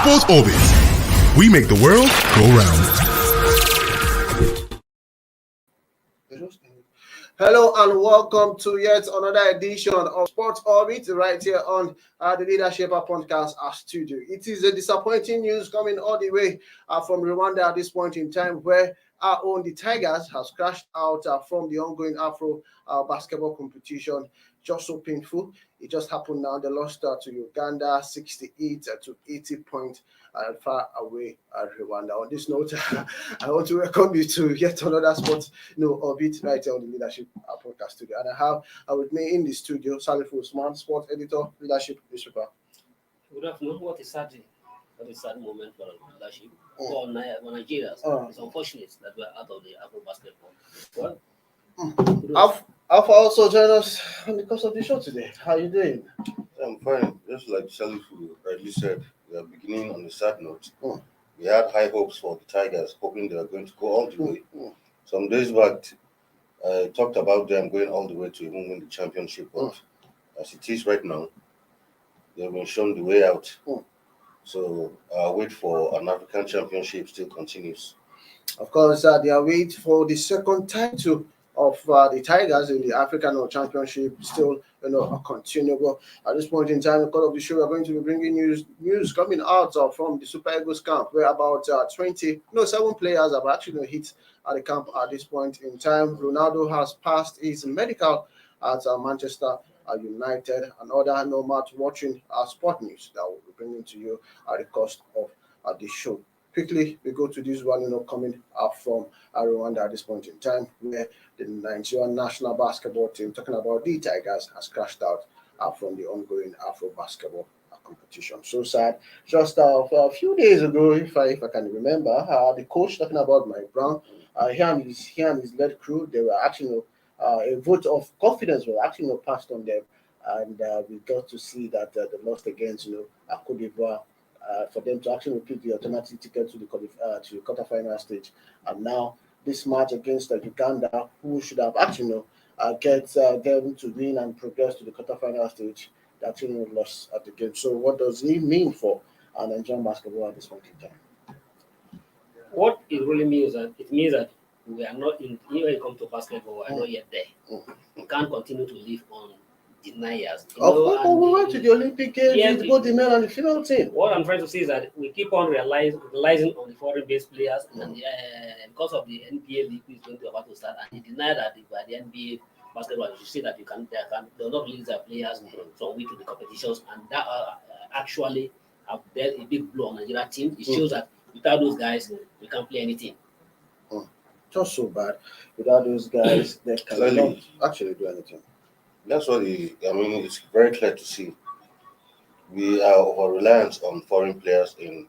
Sports Orbit. We make the world go round. Hello and welcome to yet another edition of Sports Orbit right here on the Leadership Podcast studio. It is a disappointing news coming all the way from Rwanda at this point in time, where our own the Tigers has crashed out from the ongoing Afro basketball competition. Just so painful. It just happened now. They lost to Uganda 68 to 80 points far away Rwanda. On this note, I want to welcome you to yet another sports orbit right here on the Leadership Podcast studio. And I have with me in the studio Salif Usman, sports editor, Leadership newspaper. Good afternoon. What a sad moment for leadership for Nigerians. It's unfortunate that we are out of the Afrobasket. Well, Alpha also joined us on the course of the show today. How are you doing? I'm fine. Just like Salif rightly said, we are beginning on a sad note. We had high hopes for the Tigers, hoping they were going to go all the way. Some days back, I talked about them going all the way to even win the championship. But as it is right now, they've been shown the way out. So our wait for an African championship still continues. Of course, their wait for the second title of the Tigers in the African Championship still, continuable. At this point in time, the call of the show, we are going to be bringing news coming out from the Super Eagles camp, where about 7 players have actually hit at the camp at this point in time. Ronaldo has passed his medical at Manchester United, and other nomads watching sport news that will be bringing to you at the cost of the show. Quickly, we go to this one, coming up from Rwanda at this point in time, where the Nigerian national basketball team, talking about the Tigers, has crashed out from the ongoing Afro basketball competition. So sad. Just a few days ago, if I can remember, the coach, talking about Mike Brown, he and his lead crew, they were actually a vote of confidence was actually passed on them, and we got to see that they lost against Cote d'Ivoire. For them to actually repeat the automatic ticket to the quarterfinal stage, and now this match against Uganda, who should have actually get them to win and progress to the quarterfinal stage, they actually lost at the game. So what does it mean for Nigerian basketball at this point in time? What it really means that we are not in. When it comes to basketball, we are not yet there. We can't continue to live on deniers. Of course, we went to the Olympic Games with both the male and the female team. What I'm trying to say is that we keep on relying on the foreign-based players, and because of the NBA league is going to about to start, and they deny that by the NBA basketball, you see that they'll not release their players from week to the competitions, and that actually have dealt a big blow on the Nigeria team. It shows that without those guys, we can't play anything. Just so bad. Without those guys, they cannot actually do anything. That's what it's very clear to see. We are over reliant on foreign players in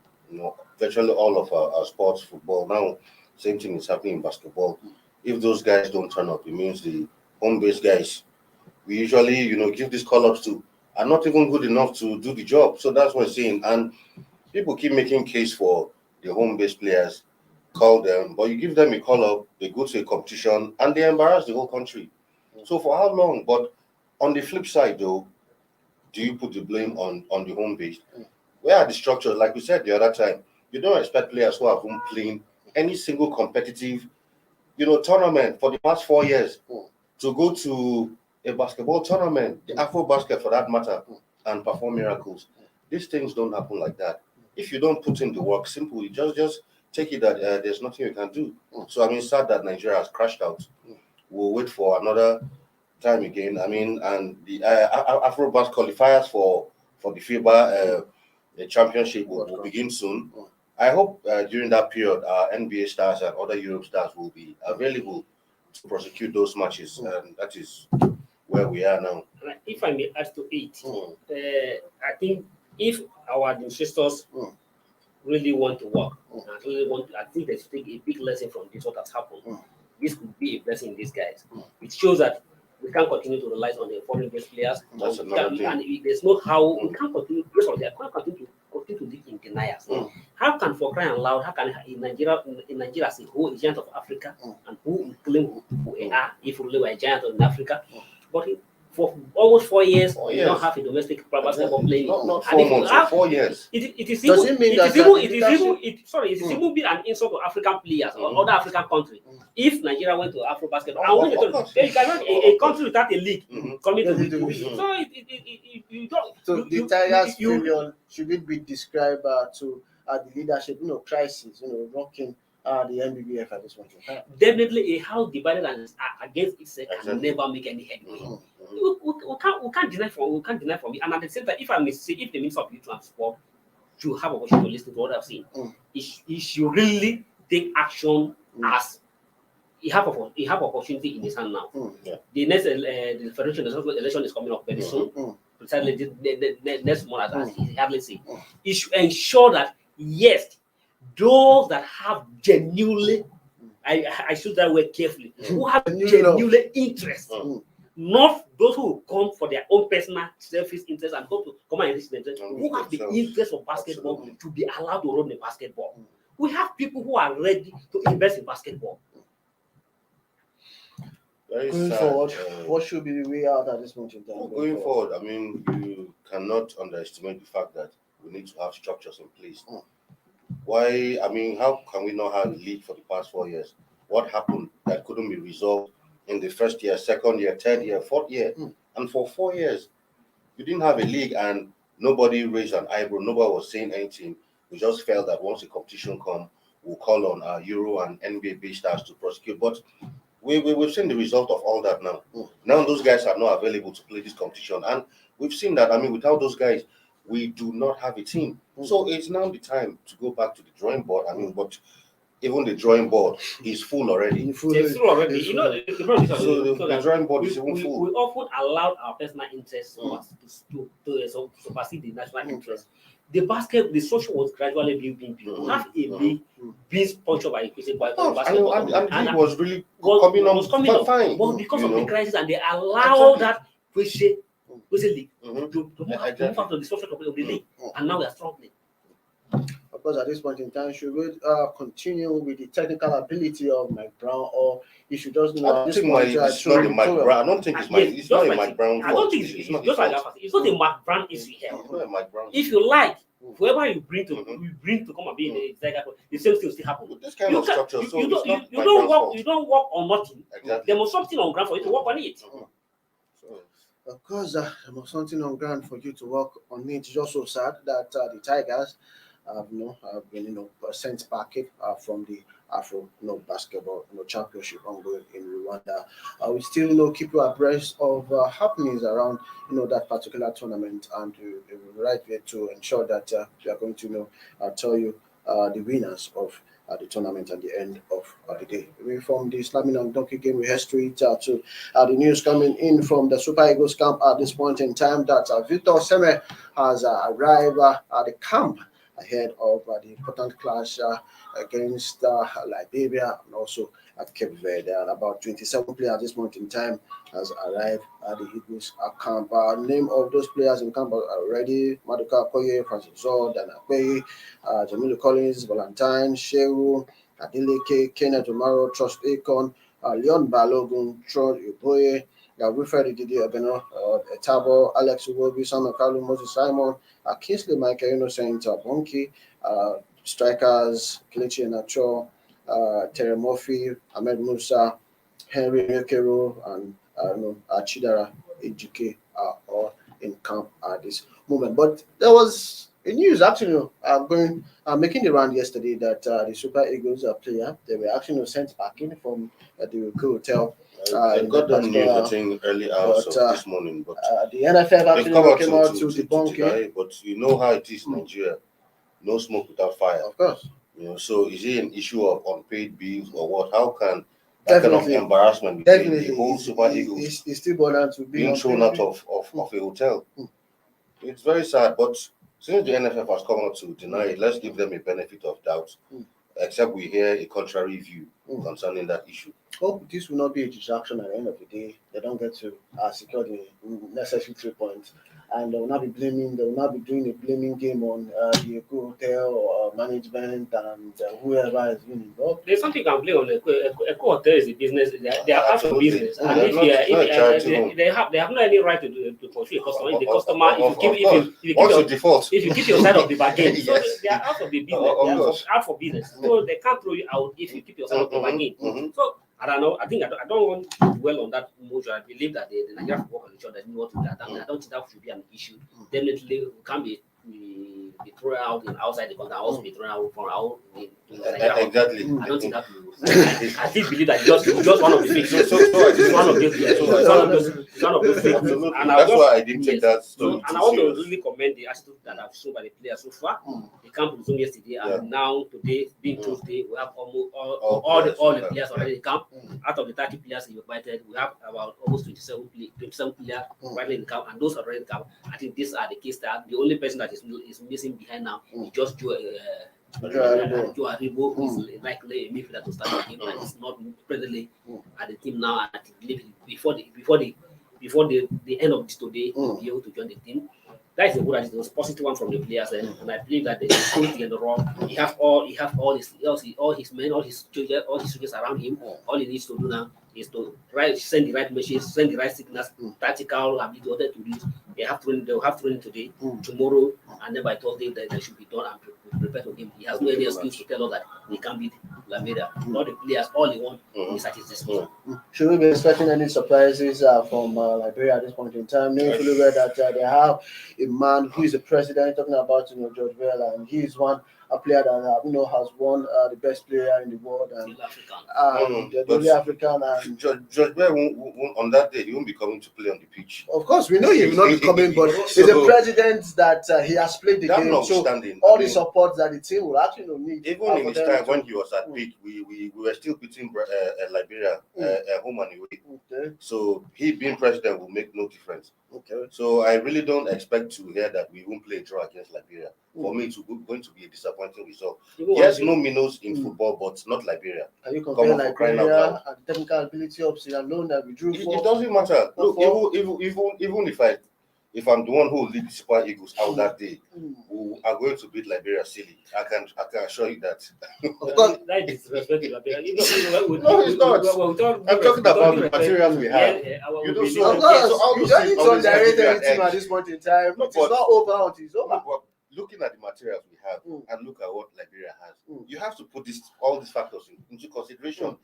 virtually all of our sports. Football now, same thing is happening in basketball. If those guys don't turn up, it means the home-based guys we usually give these call-ups to are not even good enough to do the job. So that's what I'm saying. And people keep making case for the home-based players, call them, but you give them a call-up, they go to a competition, and they embarrass the whole country. So for how long? But on the flip side, though, do you put the blame on the home base? Where are the structures? Like we said the other time, you don't expect players who have been playing any single competitive, tournament for the past 4 years to go to a basketball tournament, the Afrobasket for that matter, and perform miracles. These things don't happen like that. If you don't put in the work, simply just take it that there's nothing you can do. So sad that Nigeria has crashed out. We'll wait for another time again. And the Afrobasket qualifiers for the FIBA championship will begin soon. I hope during that period, our NBA stars and other Europe stars will be available to prosecute those matches, and that is where we are now. If I may add to it, I think if our administrators really want to work, I think they should take a big lesson from this, what has happened. This could be a blessing in disguise. It shows that we can't continue to rely on the foreign-based players. That's another thing. And there's no how we can't continue. Based on that, can't continue to live in deniers. How can, for crying out loud, how can in Nigeria as a whole, a giant of Africa, and who claim who we are, if we were a giant in Africa, but for almost 4 years, 4 you years. don't have a domestic basketball playing. Not And 4 if you months, have, 4 years. it is Does even, it mean it that is even, the it is leadership- even, it is even been an insult to African players or other African countries. If Nigeria went to Afrobasket, Of course. you cannot a country without a league coming to Yes, it you. is. So you don't. So you- the you- Tigers' you- failure should it be described to the leadership, crisis, rocking the NBBF at this point in time? Definitely, a house divided and against itself can Exactly. never make any headway. We can't deny from it. And at the same time, if I may say, if the Minister of Youth and Sport should have opportunity to listen to what I've seen, he should really take action as he have opportunity in his hand now. Yeah. The next the federation election is coming up very soon. Precisely the next month, as he hardly say, he should ensure that yes, those that have genuinely, I choose that word carefully, who have genuinely interest, not those who come for their own personal selfish interest and come and enrich themselves, who have the interest of basketball to be allowed to run the basketball. We have people who are ready to invest in basketball. Going forward, what should be the way out at this point in time? Going forward, I mean, you cannot underestimate the fact that we need to have structures in place. Why? I mean, how can we not have a league for the past 4 years? What happened that couldn't be resolved in the first year, second year, third year, fourth year? And for 4 years, you didn't have a league and nobody raised an eyebrow. Nobody was saying anything. We just felt that once the competition comes, we'll call on our Euro and NBA stars to prosecute. But we've seen the result of all that now. Now those guys are not available to play this competition. And we've seen that, I mean, without those guys, we do not have a team. So it's now the time to go back to the drawing board. I mean, but even the drawing board is full already. It's true already. You know, the drawing board is even full. We often allowed our personal interests to supersede the national interest. The social was gradually being built. We have a big sponsor by basketball. And the league was really coming on fine. But because of the crisis, and they allowed that league to move out of the social of the league, and now we are struggling. Of course, at this point in time, should we continue with the technical ability of Mike Brown, or you should just I don't think it's not a Mike Brown. I don't think it's not a Mike Brown. I don't think it's not just like that. It's not a Mike Brown issue here. It's not a Mike Brown. If you like, whoever you bring to come and be in the Tiger, the same thing still happen. This kind of structure, you don't work on nothing. Exactly. There was something on ground for you to work on it. Of course, there was something on ground for you to work on it. It's just so sad that the Tigers have been sent back from the Afro basketball championship ongoing in Rwanda. We still keep you abreast of happenings around that particular tournament, and we're right there to ensure that we are going to tell you the winners of the tournament at the end of the day. We from the Slamming and Donkey Game, we head straight to the news coming in from the Super Eagles camp at this point in time that Victor Seme has arrived at the camp ahead of the important clash against Liberia and also at Cape Verde. And about 27 players at this point in time has arrived at the Eagles camp. Name of those players in camp are already: Maduka Koye, Francis Zord, Dana Kwei, Jamilu Collins, Valentine, Shehu, Adeleke, Kenneth Omaro, Trust Akon, Leon Balogun, Trod Uboye, Wilfred Didi Ogeno, Etabo, Alex Uwobi, Samuel Kalu, Moses Simon, Kingsley Michael Innocent, Bonki, strikers Kelechi Enacho, Terry Murphy, Ahmed Musa, Henry Mekero, and Chidera Ejike are all in camp at this moment. But there was a news actually making the round yesterday that the Super Eagles player, they were actually sent back in from the hotel. I got that news I think early hours of this morning, but the NFF actually came out to debunk it. But you know how it is in Nigeria, no smoke without fire. Of course. So is it an issue of unpaid bills or what? How can that kind of embarrassment between the whole Super Eagles it's still bothered to being thrown out of a hotel? It's very sad, but since the NFF has come out to deny it, let's give them a benefit of doubt. Except we hear a contrary view concerning that issue. Hope this will not be a distraction at the end of the day. They don't get to secure the necessary 3 points and they will not be doing a blaming game on the Eco Hotel or management and whoever is being involved. There's something you can blame on Eco Hotel is a business. They are out of business, and They're they have no any right to pursue a customer. If the customer, if you keep your side of the bargain, so they are out of the business. They are out for business, so they can't throw you out if you keep your side of the bargain. So I don't know. I don't want to dwell on that much. I believe that the Nigerian football culture doesn't want to do that. I don't think that should be an issue. Definitely can be thrown out outside the country, also be thrown out from out in Nigeria. Exactly. I don't think that will. I still believe that it's just one of the things. It's one of those things. And that's why I didn't take that story. And I want to really commend the attitude that I've shown by the players so far. The camp resumed yesterday, and now today, being Tuesday, we have almost all the players already in camp. Out of the 30 players invited, we have about almost 27 players already in camp, and those already in camp. I think these are the case that the only person that is missing behind now is just Joe Aribo is likely a midfielder to start the game, and it's not presently at the team now. And I believe before the end of this today, he'll be able to join the team. That is a good attitude, positive one from the players, and I believe that the security and the role, he have all his men, all his soldiers around him. All he needs to do now is to send the right message, send the right signals, tactical ability order to do. They'll have training today, tomorrow, and then by Thursday they should be done and prepared for him. He has no any excuse to tell us that he can't beat Liberia. All the players, all they want is at his disposal. Should we be expecting any surprises from Liberia at this point in time? Fully aware that they have a man who is the president, talking about George Vela, and he is a player that has won the best player in the world and the only African. And George Vela on that day, he won't be coming to play on the pitch. Of course, we know he will not be coming, but it's a president that he has played the game. So all the support that the team will actually need. Even in his time when he was at peak, we were still beating Liberia home and away. Okay. So he being president will make no difference. Okay. So I really don't expect to hear that we won't play a draw against Liberia. For me, it's going to be a disappointing result. Yes, no minnows in football, but not Liberia. Can you compare Liberia and the technical ability of Sierra Leone that we drew for? It doesn't matter. Look, even if I'm the one who will lead the Super Eagles out that day, we are going to beat Liberia silly. I can assure you that. That is disrespect to Liberia. No, it's not. I'm talking about the materials we have. You don't need to underrate anything at this point in time. It's not over until it's over. Looking at the materials we have and look at what Liberia has, you have to put all these factors into consideration.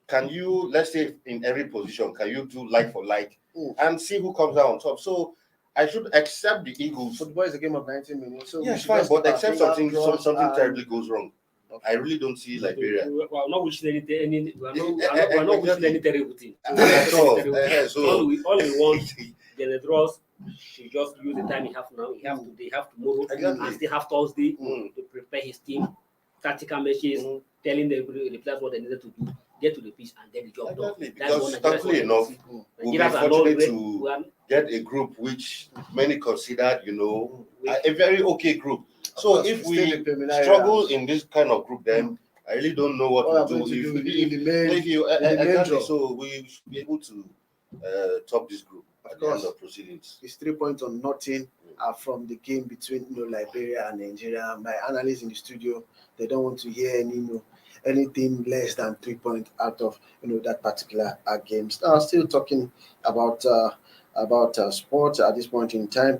Can you, let's say, in every position, can you do like for like and see who comes out on top? So I should accept the Eagles. Football is a game of 90 minutes. So yes, fine, but except something terribly goes wrong. I really don't see Liberia. We are not wishing any terrible thing. So all we want, the draws. She just use the time he have now. They have tomorrow, and still have Thursday to prepare his team, tactical matches, telling the players what they needed to do, get to the pitch, and get the job done. Because thankfully enough, we'll be fortunate to get a group which many considered, a very okay group. So if we struggle in this kind of group, then I really don't know what to do. So we should be able to top this group. At the end of proceedings. It's 3 points on nothing from the game between Liberia and Nigeria. My analysts in the studio, they don't want to hear anything less than 3 points out of that particular game. Still talking about sports at this point in time,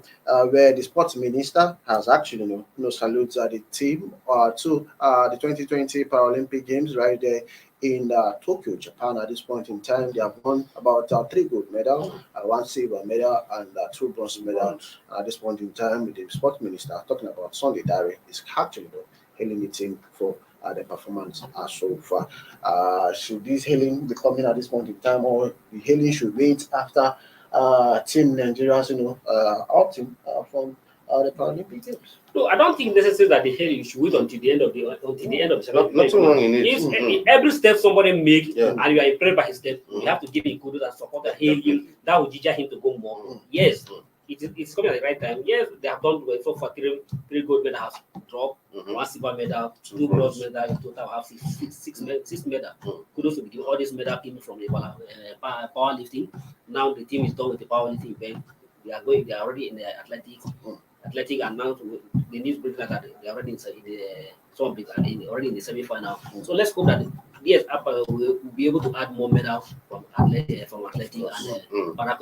where the sports minister has actually salutes the team to the 2020 Paralympic Games right there in Tokyo, Japan. At this point in time, they have won about 3 gold medals, 1 silver medal, and 2 bronze medals. At this point in time, the sports minister talking about Sunday Dare is actually hailing the team for the performance so far. Should this hailing be coming at this point in time, or the hailing should wait after Team Nigeria's outing from the Paralympic Games? No, I don't think necessarily that the hailing should wait until the end of the Nothing wrong in it. If every step somebody makes and you are impressed by his step, you have to give him kudos and support and hail him. That will ginger him to go more. Yes, it's coming at the right time. Yes, they have done well so far. 3 gold medals dropped, 1 silver medal, 2 bronze medals. In total, have 6 medals. Kudos to be given. All these medals came from the powerlifting. Now the team is done with the powerlifting event. They are going. They are already in the athletic, and now the news breaking that they are already in the some of them are already in the semi-final. So let's hope that yes, will be able to add more medals from athletic and para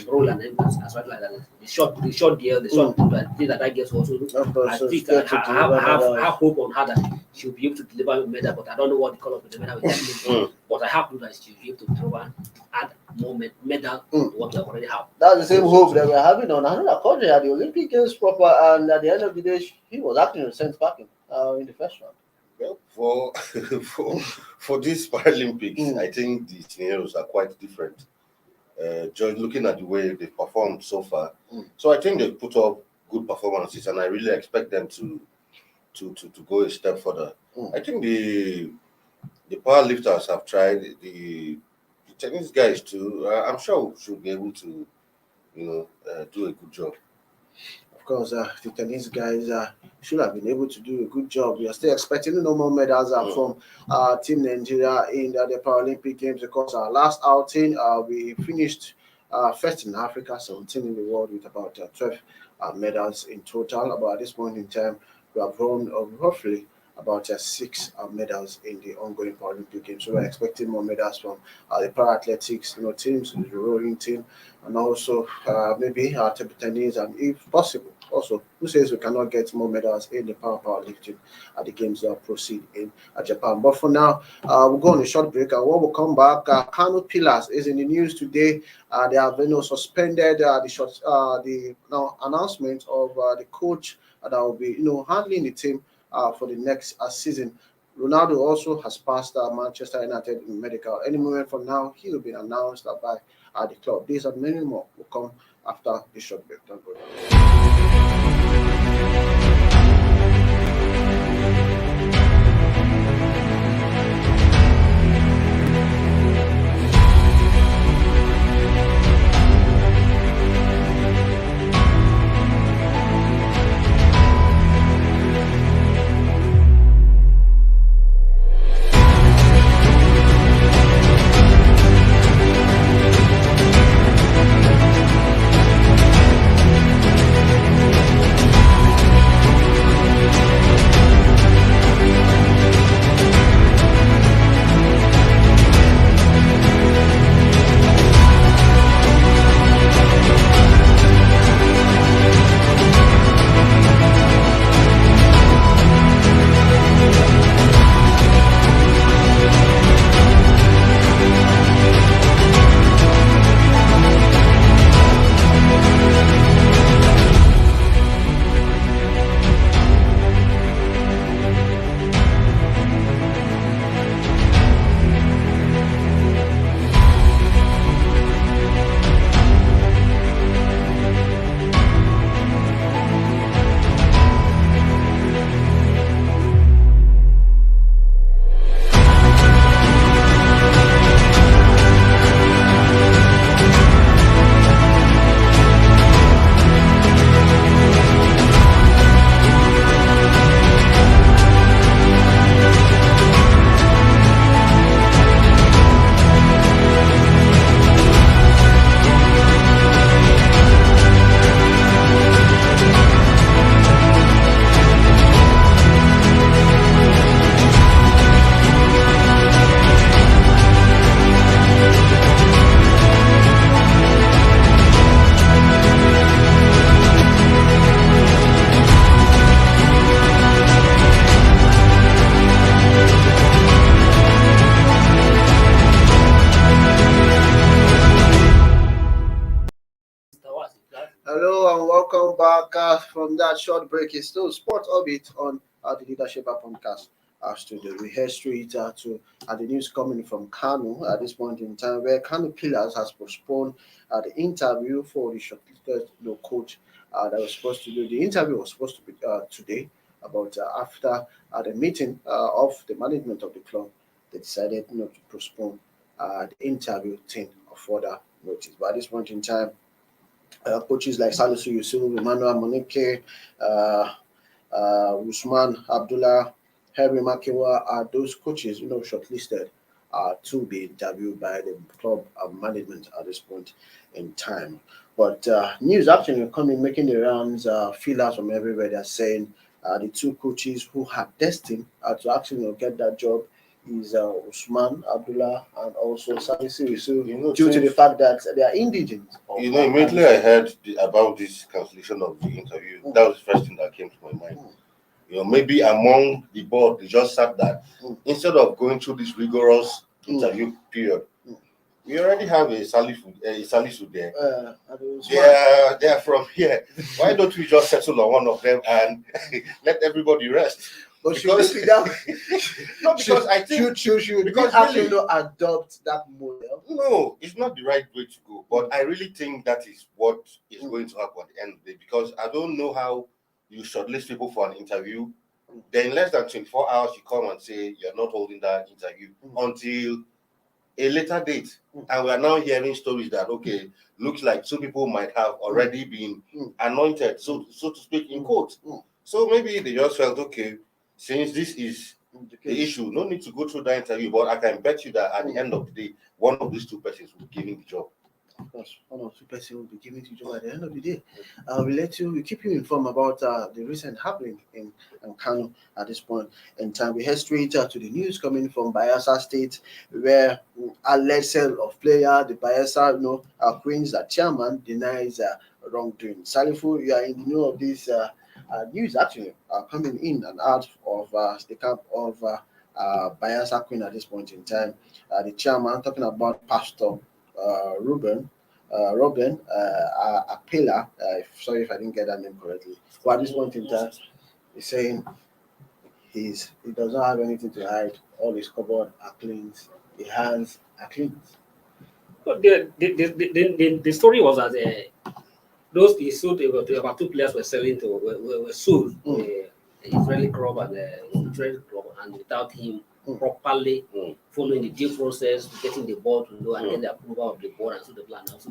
roll and then as well like that. The short gear, the short that gets also. I have hope on her that she'll be able to deliver a medal, but I don't know what the color of the medal is. But I have to that she'll be able to deliver add more medal to what we already have. That's the same hope that we're having on another country at the Olympic Games proper, and at the end of the day, he was actually sent back in the first round. Well, for these Paralympics, I think the scenarios are quite different. Just looking at the way they performed so far, so I think they put up good performances, and I really expect them to go a step further. I think the powerlifters have tried, the tennis guys too. I'm sure should be able to, do a good job. Of course, the tennis guys should have been able to do a good job. We are still expecting no more medals from Team Nigeria in the Paralympic Games, because our last outing, we finished first in Africa, 17 in the world, with about 12 medals in total. But at this point in time, we have won roughly about 6 medals in the ongoing Paralympic Games. So we're expecting more medals from the para-athletics, teams, the rowing team, and also maybe table tennis, and if possible, also, who says we cannot get more medals in the powerlifting at the games that proceed in Japan. But for now, we'll go on a short break, and when we come back, Kano Pillars is in the news today. They have suspended the announcement of the coach that will be handling the team for the next season. Ronaldo also has passed Manchester United in medical. Any moment from now, he will be announced by the club. These and many more will come after the short break. Don't go down. Welcome back from that short break. It's still Sport Orbit on the Leadership Podcast studio. We head straight to the news coming from Kano at this point in time, where Kano Pillars has postponed the interview for the shortlisted coach that was supposed to do. The interview was supposed to be today, but after the meeting of the management of the club, they decided not to postpone the interview thing of further notice. But at this point in time, coaches like Salisu Yusuf, Emmanuel Monike, Usman Abdullah, Henry Makewa are those coaches, shortlisted to be interviewed by the club management at this point in time. But news actually coming, making the rounds, feelers from everywhere. They're saying the two coaches who had destined to actually get that job is Usman Abdullah and also Salisu Yusuf, due to the fact that they are indigent. Immediately I heard about this cancellation of the interview. That was the first thing that came to my mind. Maybe among the board, they just said that instead of going through this rigorous interview period, we already have a Salisu there. They're from here. Why don't we just settle on one of them and let everybody rest? But because, should that, no, because I think should because actually really, adopt that model. No, it's not the right way to go. But I really think that is what is going to happen at the end of the day, because I don't know how you shortlist people for an interview. Then in less than 24 hours, you come and say you're not holding that interview until a later date. And we are now hearing stories that, okay, looks like two people might have already been anointed, so to speak, in quotes. So maybe they just felt, okay, since this is the issue, no need to go through that interview. But I can bet you that at the end of the day, one of these two persons will be giving the job. Of course, one or two persons will be giving the job at the end of the day. We'll keep you informed about the recent happening in Kano at this point in time. We head straight to the news coming from Bayelsa State, where alleged sale of player, the Bayelsa, Queens, chairman denies wrongdoing. Salifu, you are in the know of this news actually coming in and out of the camp of Bayelsa Queen at this point in time. The chairman, talking about Pastor Robin Apela, sorry if I didn't get that name correctly. But at this point in time, he's saying he does not have anything to hide. All his cupboard are clean. His hands are clean. But the story was that those he sold about two players were sold Israeli club and without him properly following the due process, getting the board to know and get the approval of the board, and so the plan also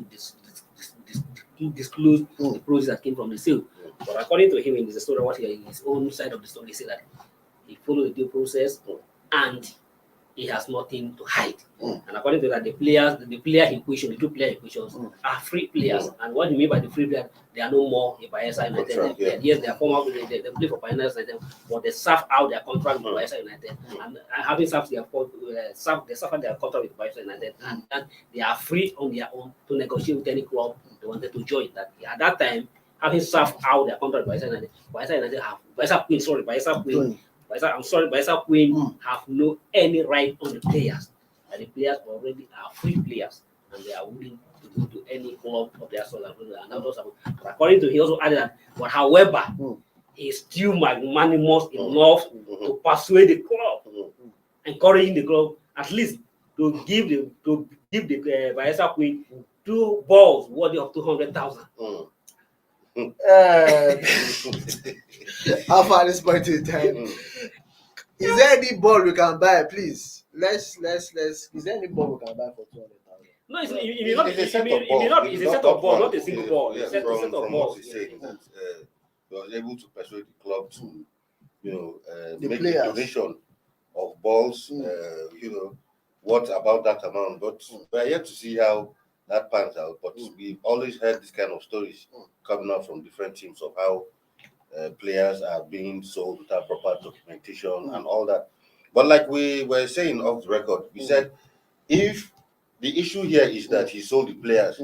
disclose the process that came from the sale. But according to him in the story, what his own side of the story said that he followed the due process and he has nothing to hide. And according to that, the player equation, the two player equations are free players. And what do you mean by the free players? They are no more a Bayelsa United. Yes, they are former, they play for Bayelsa United, but they serve out their contract with Bayelsa United. And having served their contract with Bayelsa United, and they are free on their own to negotiate with any club they wanted to join. That at that time, having served out their contract with Bayelsa United have Bayelsa Queen have no any right on the players. And the players already are free players, and they are willing to go to any club of their soul. But according to he also added that, but however, he's still magnanimous enough to persuade the club, encouraging the club at least to give the Bayelsa Queen 2 balls worthy of 200,000. How far this point in time? Is there any ball we can buy, please? Let's. Is there any ball we can buy for 200,000? No, it's a set of ball, not a single ball. It's a set of balls. He was able to persuade the club to, make players. a donation of balls. What about that amount? But we are yet to see how that pans out. But we've always heard this kind of stories coming out from different teams of how players are being sold without proper documentation and all that. But like we were saying off the record, we said if the issue here is that he sold the players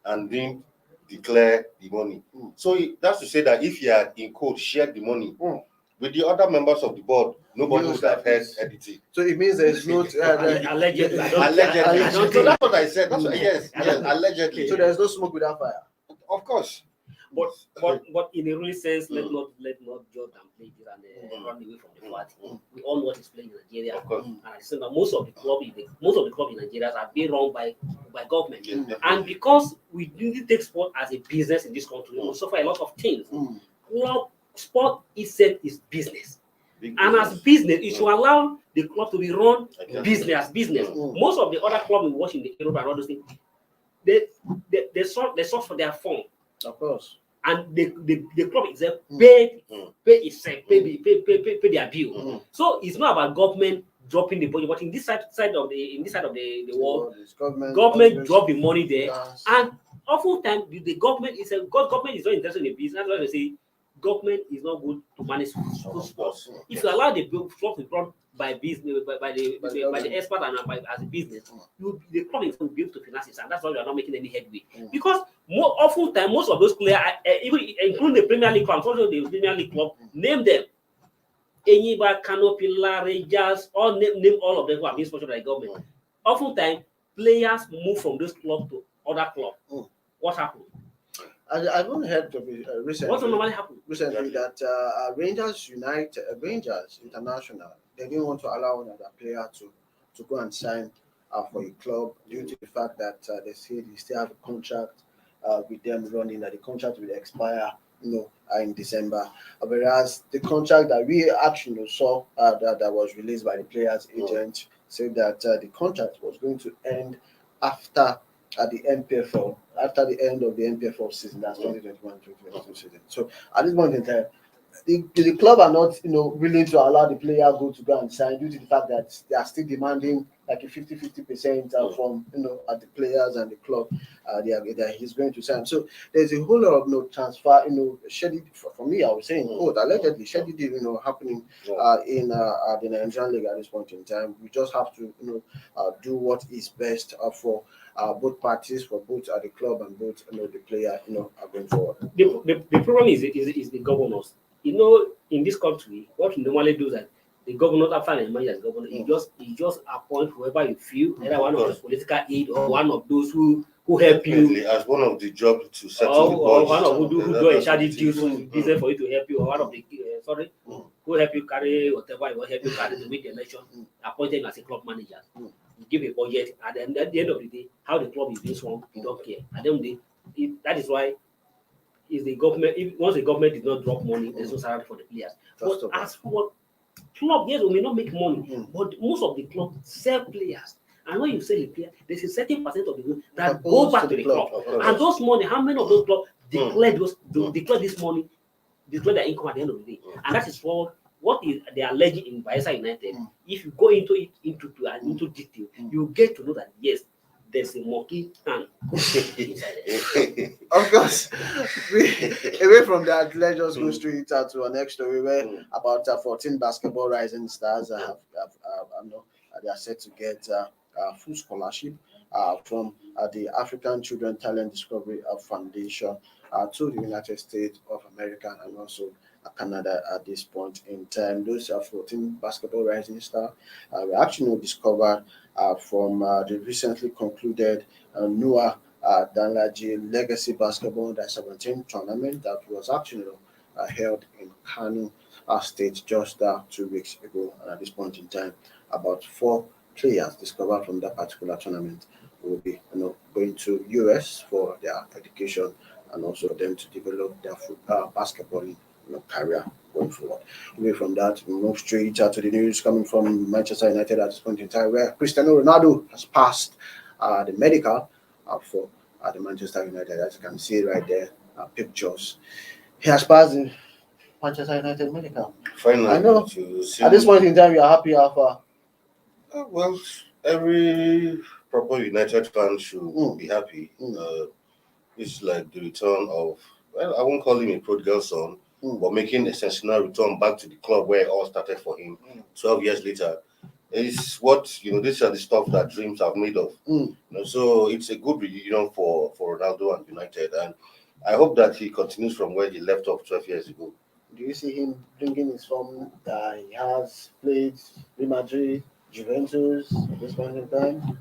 and didn't declare the money, so that's to say that if he had in quote shared the money with the other members of the board, nobody would have heard anything. So it means there's no allegedly. So that's what I said. That's what, yes, allegedly. So there's no smoke without fire. Of course. But in a real sense, let not judge and play this and run away from the party. We all know what is playing in Nigeria. Of course. And at the same time, most of the club in Nigeria are being run by government. And because we really take sport as a business in this country, we suffer a lot of things. Sport itself is business. And as business, it should allow the club to be run business. Most of the other clubs we watch in the Europe and all those things, they source for their fund. Of course. And the club itself pay itself, pay their bill. So it's not about government dropping the budget. But in this side of the world, government drop the money there, yes. and oftentimes the government is government is not interested in the business. That's why they say government is not good to manage school sports. If you allow the club to be run by business by the expert and as a business, the club is going to be able to finance it, and that's why we are not making any headway. Because oftentimes most of those players, even including the Premier League club, also the Premier League club, name them. Enyiba, Canopilla, Rangers, all name all of them who are being sponsored by the government. Oftentimes, players move from those clubs to other clubs. What happened? I've only heard of it recently. What normally happens? Recently, that Rangers International, they didn't want to allow another player to go and sign for a club due to the fact that they say they still have a contract with them running, that the contract will expire, in December. Whereas the contract that we actually saw that was released by the players' agent said that the contract was going to end after the NPFL, after the end of the NPFL season, that's 2021-2022 season. So at this point in time, the club are not, willing to allow the player to go and sign due to the fact that they are still demanding like a 50% from the players and the club that he's going to sign. So there's a whole lot of transfer, scheduled for me. I was saying, allegedly scheduled, happening in the Nigerian league at this point in time. We just have to do what is best for both parties, for both the club and both the player, are going forward. The problem is the governors. In this country, what you normally do is that the governor, after the man as governor, he just appoint whoever you feel, either one of the political aid or one of those who help you. As one of the jobs to settle the or budget. one of who do a charity duty business for you to help you, or one of the who help you carry whatever you want help you carry to win the election, appoint him as a club manager. You give a budget, and at the end of the day, how the club is being run, you don't care. At the end of the day, that is why is the government. Once the government did not drop money, there's no salary for the players. But as for club, yes, we may not make money, but most of the club sell players. And when you sell a player, there's a certain percent of the money that go back to the club. And those money, how many of those clubs declare this money, declare their income at the end of the day? And that is what they are alleging in Bayelsa United. If you go into detail, you get to know that yes, there's a monkey hand. Of course, away from that, let's just go straight to our next story where about 14 basketball rising stars they are set to get full scholarship from the African Children Talent Discovery Foundation to the United States of America and also Canada at this point in time. Those 14 basketball rising stars were actually discovered from the recently concluded Noah Danlaji Legacy Basketball Under 17 tournament that was actually held in Kano State just 2 weeks ago. And at this point in time, about 4 players discovered from that particular tournament will be going to US for their education and also for them to develop their basketball career going forward. Away from that, we move straight to the news coming from Manchester United at this point in time, where Cristiano Ronaldo has passed the medical for the Manchester United. As you can see right there, pictures. He has passed the Manchester United medical. Finally, I know. At this point in time, we are happy how far. Well, every proper United fan should be happy. It's like the return of, I won't call him a prodigal son, but making a sensational return back to the club where it all started for him 12 years later. Is what, these are the stuff that dreams are made of. So it's a good reunion for Ronaldo and United. And I hope that he continues from where he left off 12 years ago. Do you see him bringing his form that he has played Real Madrid, Juventus at this point in time?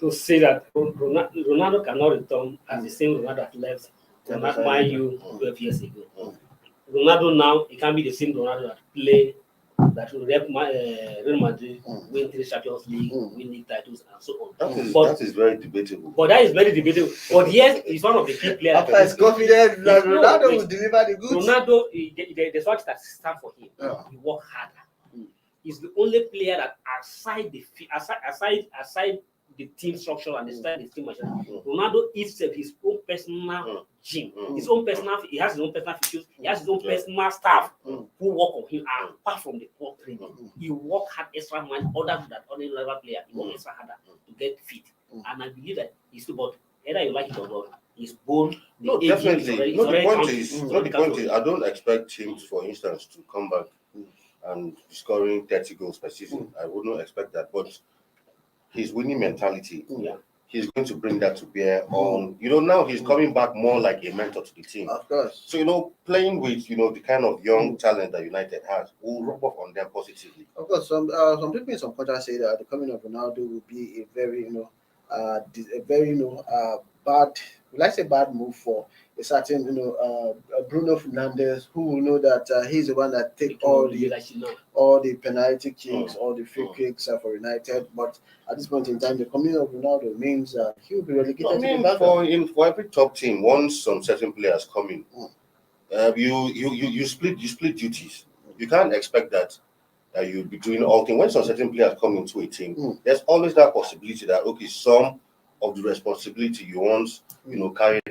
To say that Ronaldo cannot return as the same Ronaldo that left Man U 12 years ago. Ronaldo now, it can be the same Ronaldo that will rep Real Madrid, win 3 Champions League, win league titles, and so on. That is very debatable. But that is very debatable. But yes, he's one of the key players. After he's confident that Ronaldo will deliver the goods. Ronaldo, there's what that stand for him. He work harder. He's the only player that aside the team structure and the style the team machine. Ronaldo is his own personal gym, his own personal. He has his own personal issues. He has his own personal staff who work on him. Apart from the core training, he work hard extra man other than any level player. He work extra harder to get fit, and I believe that he's still. But either you like it or not, he's born. No, definitely. The point is, I don't expect him, for instance, to come back and scoring 30 goals per season. I would not expect that. But his winning mentality, he's going to bring that to bear on. Now he's coming back more like a mentor to the team. Of course. So, playing with, the kind of young talent that United has will rub off on them positively. Of course, some people in some quarters say that the coming of Ronaldo will be a very, bad, will I say bad move for a certain, Bruno Fernandes, who will know that he's the one that take all the penalty kicks, all the free kicks for United. But at this point in time, the coming of Ronaldo means he will be relegated. For every top team, once some certain players come in, you split duties. You can't expect that you'll be doing all things. When some certain players come into a team, there's always that possibility that some of the responsibility you once carried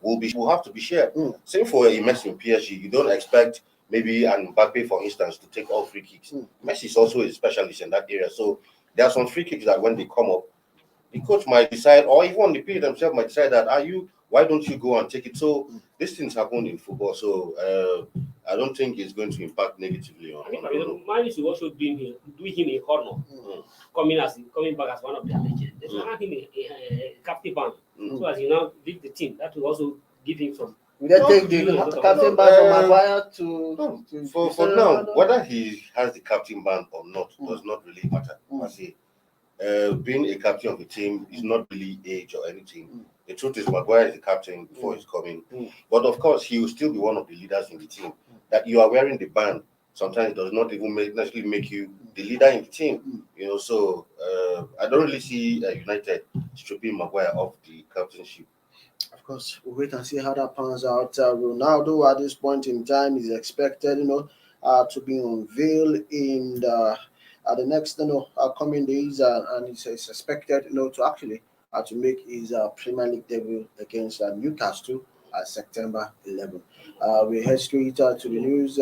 will have to be shared. Same for Messi in PSG. You don't expect maybe an Mbappe, for instance, to take all free kicks. Messi is also a specialist in that area. So there are some free kicks that when they come up, the coach might decide, or even the player themselves might decide that why don't you go and take it? So these things happen in football. So I don't think it's going to impact negatively on. Man should also do him a honor, coming back as one of their legends. They should have him a captain band, so as lead the team. That will also give him some. Will they take the captain band from Maguire to for now? Whether he has the captain band or not does not really matter. I say, being a captain of the team is not really age or anything. The truth is, Maguire is the captain before he's coming. But of course, he will still be one of the leaders in the team. That you are wearing the band sometimes does not even necessarily make you the leader in the team. So I don't really see United stripping Maguire off the captainship. Of course, we'll wait and see how that pans out. Ronaldo at this point in time is expected, to be unveiled in the next, coming days, and it's expected, to actually to make his Premier League debut against Newcastle September 11. We head straight to the news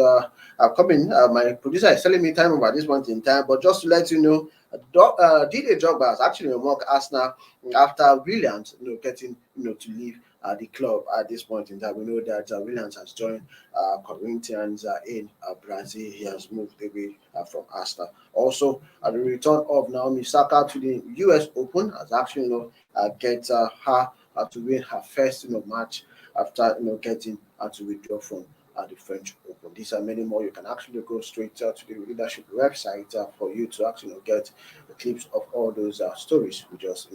coming. My producer is telling me time over this point in time, but just to let you know, Didier Drogba has actually remarked Arsenal after Williams, getting to leave the club at this point in time. We know that Williams has joined Corinthians in Brazil. He has moved away from Arsenal. Also, the return of Naomi Osaka to the US Open has actually get her to win her first match after getting to withdraw from the French Open. These are many more. You can actually go straight to the leadership website for you to actually get the clips of all those stories we just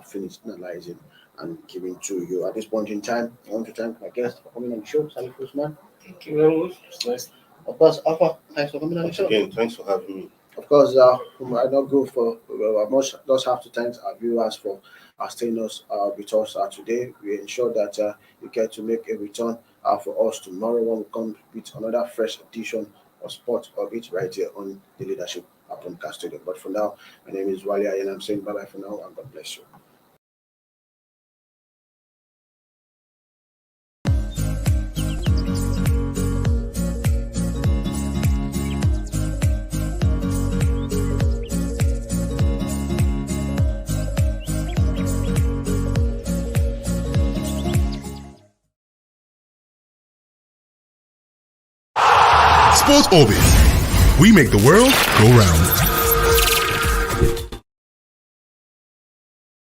finished analyzing and giving to you. At this point in time, I want to thank my guest for coming on the show, Sally Fusman. Thank you very much. It's nice. Of course, Alpha, thanks for coming on the show. Again, thanks for having me. Of course, I not go for. I must just have to thank our viewers for staying with us today. We ensure that you get to make a return for us tomorrow when we come with another fresh edition of Sports Orbit right here on the Leadership Podcast Studio. But for now, my name is Wally, and I'm saying bye bye for now, and God bless you. Sports Orbit. We make the world go round.